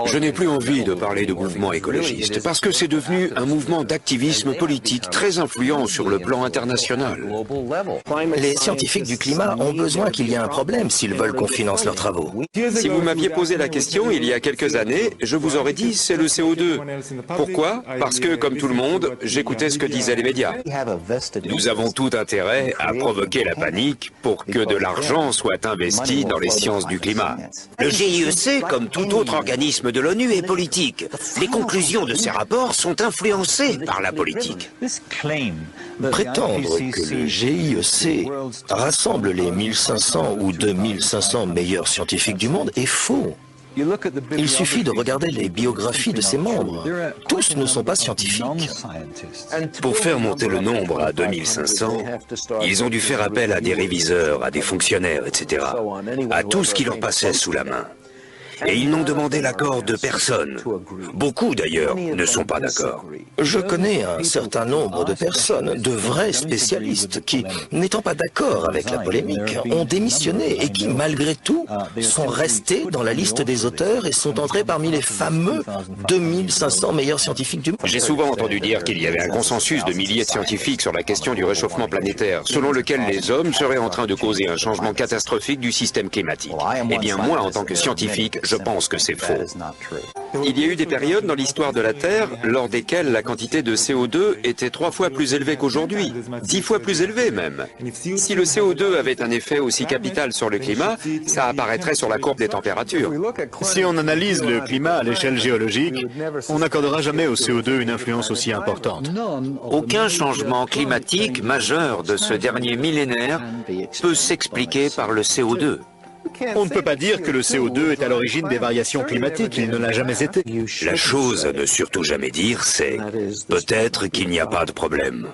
Je n'ai plus envie de parler de mouvement écologiste parce que c'est devenu un mouvement d'activisme politique très influent sur le plan international. Les scientifiques du climat ont besoin qu'il y ait un problème s'ils veulent qu'on finance leurs travaux. Si vous m'aviez posé la question il y a quelques années, je vous aurais dit c'est le CO2. Pourquoi? Parce que, comme tout le monde, j'écoutais ce que disaient les médias. Nous avons tout intérêt à provoquer la panique pour que de l'argent soit investi dans les sciences du climat. Le GIEC, comme tout autre organisme de l'ONU, est politique. Les conclusions de ces rapports sont influencées par la politique. Prétendre que le GIEC rassemble les 1500 ou 2500 meilleurs scientifiques du monde est faux. Il suffit de regarder les biographies de ses membres. Tous ne sont pas scientifiques. Pour faire monter le nombre à 2500, ils ont dû faire appel à des réviseurs, à des fonctionnaires, etc., à tout ce qui leur passait sous la main. Et ils n'ont demandé l'accord de personne. Beaucoup, d'ailleurs, ne sont pas d'accord. Je connais un certain nombre de personnes, de vrais spécialistes, qui, n'étant pas d'accord avec la polémique, ont démissionné et qui, malgré tout, sont restés dans la liste des auteurs et sont entrés parmi les fameux 2500 meilleurs scientifiques du monde. J'ai souvent entendu dire qu'il y avait un consensus de milliers de scientifiques sur la question du réchauffement planétaire, selon lequel les hommes seraient en train de causer un changement catastrophique du système climatique. Eh bien, moi, en tant que scientifique, je pense que c'est faux. Il y a eu des périodes dans l'histoire de la Terre lors desquelles la quantité de CO2 était 3 fois plus élevée qu'aujourd'hui, 10 fois plus élevée même. Si le CO2 avait un effet aussi capital sur le climat, ça apparaîtrait sur la courbe des températures. Si on analyse le climat à l'échelle géologique, on n'accordera jamais au CO2 une influence aussi importante. Aucun changement climatique majeur de ce dernier millénaire peut s'expliquer par le CO2. On ne peut pas dire que le CO2 est à l'origine des variations climatiques, il ne l'a jamais été. La chose à ne surtout jamais dire, c'est peut-être qu'il n'y a pas de problème.